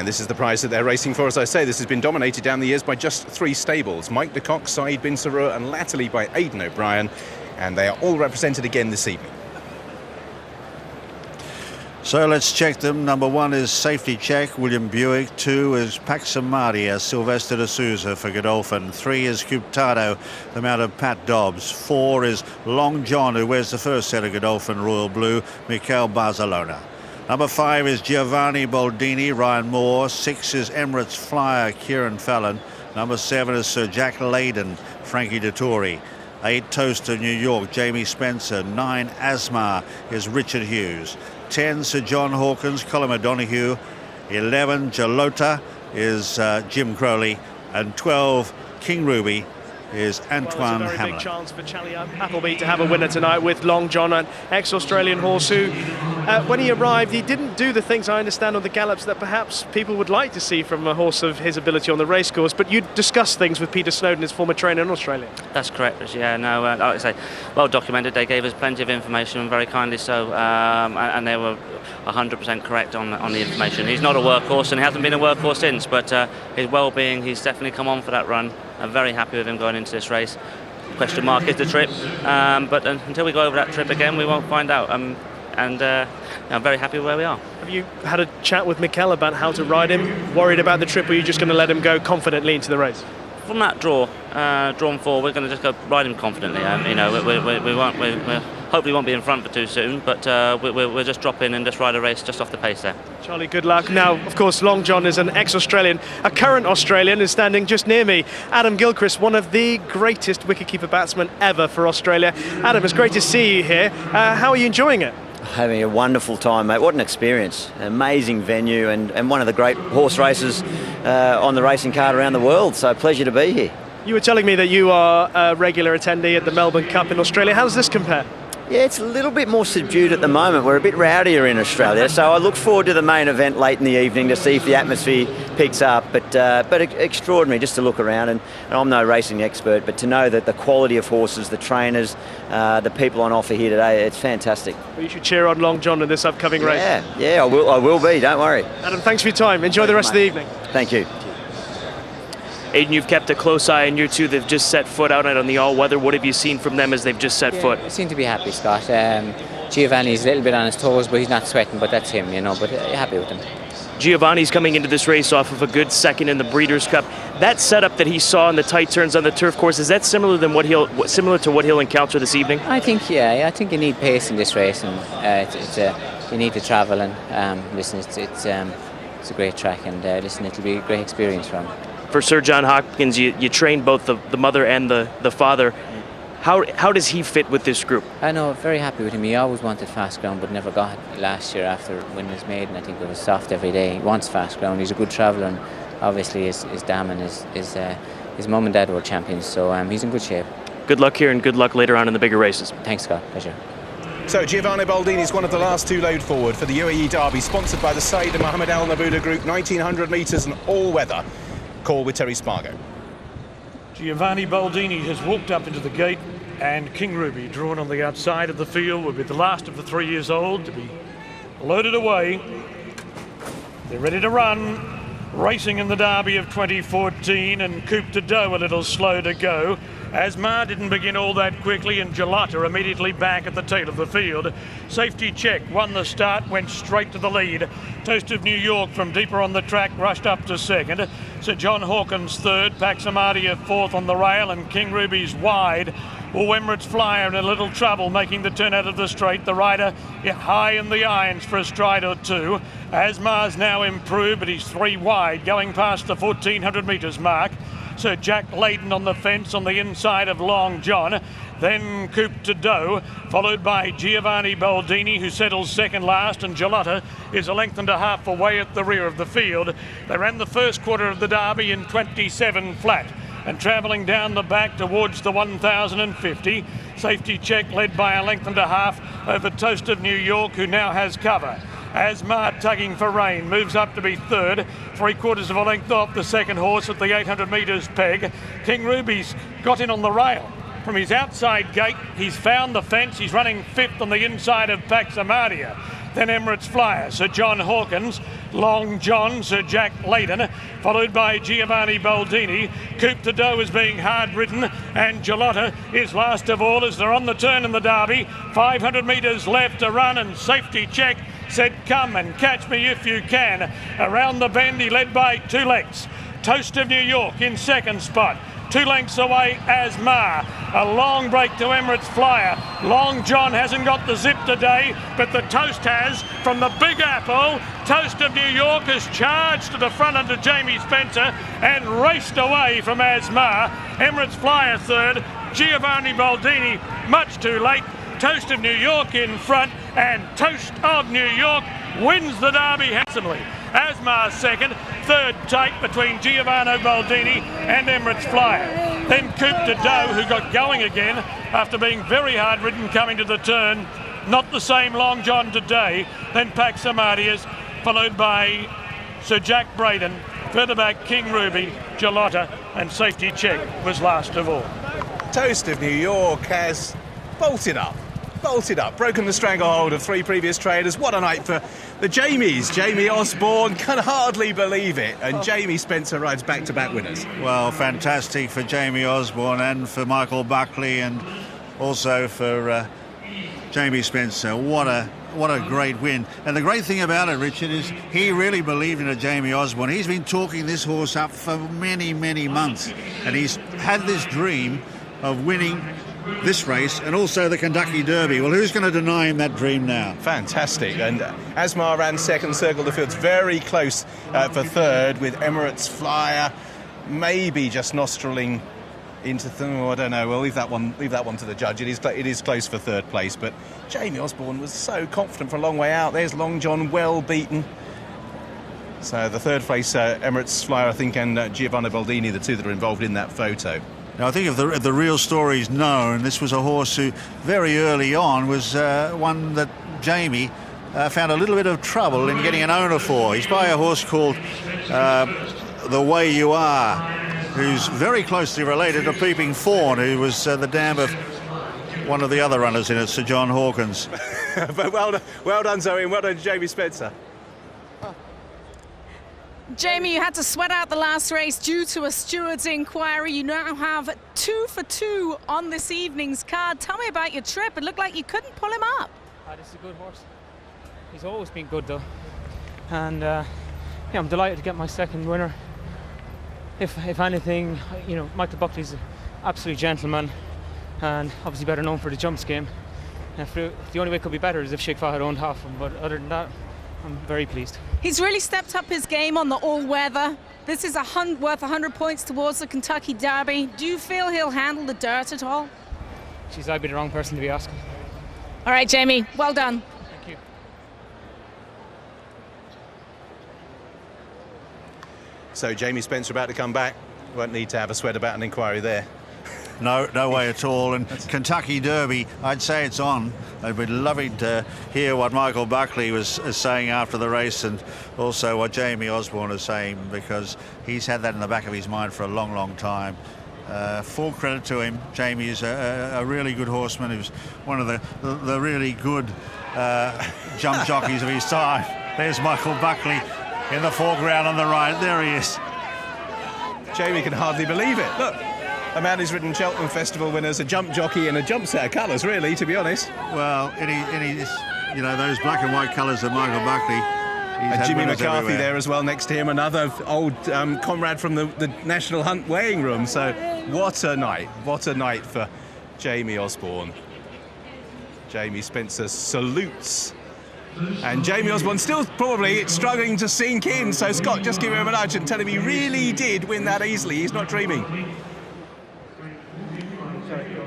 this is the prize that they're racing for. As I say, this has been dominated down the years by just 3 stables. Mike de Kock, Saeed bin Sarur and latterly by Aidan O'Brien. And they are all represented again this evening. So let's check them. Number 1 is Safety Check, William Buick. 2 is Paxamadia, Sylvester de Souza for Godolphin. 3 is Cuptado, the mount of Pat Dobbs. 4 is Long John, who wears the first set of Godolphin Royal Blue, Mikel Barcelona. Number 5 is Giovanni Boldini, Ryan Moore. 6 is Emirates Flyer, Kieran Fallon. Number 7 is Sir Jack Layden, Frankie Dettori. 8 Toast to New York, Jamie Spencer. 9 Asmar is Richard Hughes. 10 Sir John Hawkins, Colin O'Donoghue. 11 Jalota is Jim Crowley. And 12 King Ruby is Antoine Hamlin. Hamlin. Big chance for Charlie Appleby to have a winner tonight with Long John, an ex-Australian horse who, when he arrived, he didn't do the things I understand on the gallops that perhaps people would like to see from a horse of his ability on the racecourse. But you discussed things with Peter Snowden, his former trainer in Australia. That's correct. Yeah, no, like I say, well documented. They gave us plenty of information, very kindly so, and they were 100% correct on the information. He's not a workhorse, and he hasn't been a workhorse since. But his well-being, he's definitely come on for that run. I'm very happy with him going into this race. Question mark is the trip, but until we go over that trip again, we won't find out. I'm very happy where we are. Have you had a chat with Mikel about how to ride him? Worried about the trip, or are you just going to let him go confidently into the race? From that drawn 4, we're going to just go ride him confidently. We hopefully won't be in front for too soon, but we'll just drop in and just ride a race just off the pace there. Charlie, good luck. Now, of course, Long John is an ex-Australian. A current Australian is standing just near me. Adam Gilchrist, one of the greatest wicketkeeper batsmen ever for Australia. Adam, it's great to see you here. How are you enjoying it? Having a wonderful time, mate. What an experience. An amazing venue and one of the great horse races on the racing card around the world. So pleasure to be here. You were telling me that you are a regular attendee at the Melbourne Cup in Australia. How does this compare? Yeah, it's a little bit more subdued at the moment. We're a bit rowdier in Australia, so I look forward to the main event late in the evening to see if the atmosphere picks up. But extraordinary just to look around, and I'm no racing expert, but to know that the quality of horses, the trainers, the people on offer here today, it's fantastic. Well, you should cheer on Long John in this upcoming race. Yeah, I will be, don't worry. Adam, thanks for your time. Enjoy the rest of the evening. Thank you. Aidan, you've kept a close eye on you two. They've just set foot out on the all-weather. What have you seen from them as they've just set foot? They seem to be happy, Scott. Giovanni's a little bit on his toes, but he's not sweating, but that's him, but happy with him. Giovanni's coming into this race off of a good second in the Breeders' Cup. That setup that he saw in the tight turns on the turf course, is that similar to what he'll encounter this evening? I think, I think you need pace in this race, and you need to travel, and listen, it's a great track, and listen, it'll be a great experience for him. For Sir John Hopkins, you trained both the mother and the father. How does he fit with this group? I know, very happy with him. He always wanted fast ground, but never got it last year after winning his maiden. I think it was soft every day. He wants fast ground. He's a good traveller, and obviously his dam and his mum and dad were champions, so he's in good shape. Good luck here, and good luck later on in the bigger races. Thanks, Scott. Pleasure. So Giovanni Boldini is one of the last 2 load forward for the UAE Derby, sponsored by the Saeed and Mohammed Al Nabuda Group, 1900 metres and all weather. Call with Terry Spargo. Giovanni Boldini has walked up into the gate, and King Ruby, drawn on the outside of the field, will be the last of the 3 years old to be loaded away. They're ready to run, racing in the Derby of 2014, and Coupe de Doe a little slow to go. Asmar didn't begin all that quickly, and Jalata immediately back at the tail of the field. Safety Check won the start, went straight to the lead. Toast of New York from deeper on the track rushed up to second. Sir John Hawkins third, Paxamadia fourth on the rail, and King Ruby's wide. Emirates Flyer in a little trouble making the turn out of the straight. The rider high in the irons for a stride or two. Asmar's now improved, but he's 3 wide going past the 1400 metres mark. Sir Jack Layden on the fence on the inside of Long John. Then Coupe de Doe, followed by Giovanni Boldini, who settles second last, and Jalata is a length and a half away at the rear of the field. They ran the first quarter of the Derby in 27 flat, and travelling down the back towards the 1050. Safety Check led by a length and a half over Toast of New York, who now has cover. Asmar tugging for rein, moves up to be third, 3/4 of a length off the second horse at the 800 metres peg. King Ruby's got in on the rail. From his outside gate, he's found the fence. He's running fifth on the inside of Paxamadia. then Emirates Flyer, Sir John Hawkins, Long John, Sir Jack Meydan, followed by Giovanni Boldini. Coupe de Dos is being hard ridden, and Gelotta is last of all as they're on the turn in the Derby. 500 metres left to run, and Safety Check said, come and catch me if you can. Around the bend, he led by 2 lengths. Toast of New York in second spot. 2 lengths away, Asmar. A long break to Emirates Flyer. Long John hasn't got the zip today, but the Toast has. From the Big Apple, Toast of New York has charged to the front under Jamie Spencer and raced away from Asmar. Emirates Flyer third. Giovanni Boldini much too late. Toast of New York in front, and Toast of New York wins the Derby handsomely. Asmar second, third tight between Giovanni Boldini and Emirates Flyer. Then Coupe de Dos, who got going again after being very hard ridden coming to the turn. Not the same Long John today. Then Pax Amadeus, followed by Sir Jack Braden. Further back, King Ruby, Gelotta, and Safety Check was last of all. Toast of New York has bolted up, broken the stranglehold of 3 previous traders. What a night for the Jamies. Jamie Osborne can hardly believe it, and Jamie Spencer rides back-to-back winners. Well, fantastic for Jamie Osborne and for Michael Buckley, and also for Jamie Spencer. What a great win. And the great thing about it, Richard, is he really believed in a Jamie Osborne. He's been talking this horse up for many, many months, and he's had this dream of winning this race and also the Kentucky Derby. Well, who's going to deny him that dream now? Fantastic. And Asmar ran second, circled the fields very close for third, with Emirates Flyer maybe just nostriling into I don't know. We'll leave that one to the judge. It is close for third place, but Jamie Osborne was so confident for a long way out. There's Long John, well beaten. So the third place, Emirates Flyer, I think, and Giovanni Boldini, the 2 that are involved in that photo. Now, I think if the real story is known, this was a horse who very early on was one that Jamie found a little bit of trouble in getting an owner for. He's by a horse called The Way You Are, who's very closely related to Peeping Fawn, who was the dam of one of the other runners in it, Sir John Hawkins. But well done, Zoe, and well done, Jamie Spencer. Jamie, you had to sweat out the last race due to a steward's inquiry. You now have 2 for 2 on this evening's card. Tell me about your trip. It looked like you couldn't pull him up. This is a good horse. He's always been good, though. And yeah, I'm delighted to get my second winner. If anything, you know, Michael Buckley's an absolute gentleman and obviously better known for the jumps game. And the only way it could be better is if Shikfa had owned half of him, but other than that, I'm very pleased. He's really stepped up his game on the all-weather. This is worth 100 points towards the Kentucky Derby. Do you feel he'll handle the dirt at all? Jeez, I'd be the wrong person to be asking. All right, Jamie, well done. Thank you. So Jamie Spencer about to come back. Won't need to have a sweat about an inquiry there. No way at all. And Kentucky Derby, I'd say it's on. I'd be loving to hear what Michael Buckley was saying after the race, and also what Jamie Osborne is saying, because he's had that in the back of his mind for a long, long time. Full credit to him. Jamie is a really good horseman. He was one of the really good jump jockeys of his time. There's Michael Buckley in the foreground on the right. There he is. Jamie can hardly believe it. Look. A man who's ridden Cheltenham Festival winners, a jump jockey in a jump set of colours, really, to be honest. Well, you know, those black and white colours of Michael Buckley. And Jimmy McCarthy everywhere there as well next to him, another old comrade from the National Hunt weighing room. So what a night for Jamie Osborne. Jamie Spencer salutes. And Jamie Osborne still probably struggling to sink in. So Scott, just give him a nudge and tell him he really did win that easily. He's not dreaming.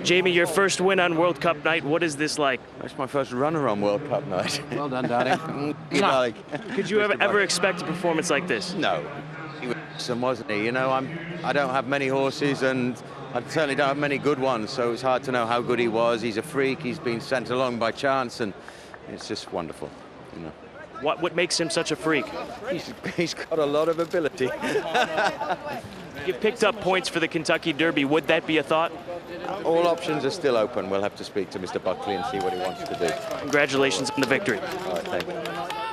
Jamie, your first win on World Cup night, what is this like? That's my first runner on World Cup night. Well done, darling. Could you ever expect a performance like this? No. He was awesome, wasn't he? You know, I don't have many horses, and I certainly don't have many good ones, so it's hard to know how good he was. He's a freak. He's been sent along by chance, and it's just wonderful, you know. What makes him such a freak? He's got a lot of ability. You picked up points for the Kentucky Derby. Would that be a thought? All options are still open. We'll have to speak to Mr. Buckley and see what he wants to do. Congratulations on the victory. All right, thank you.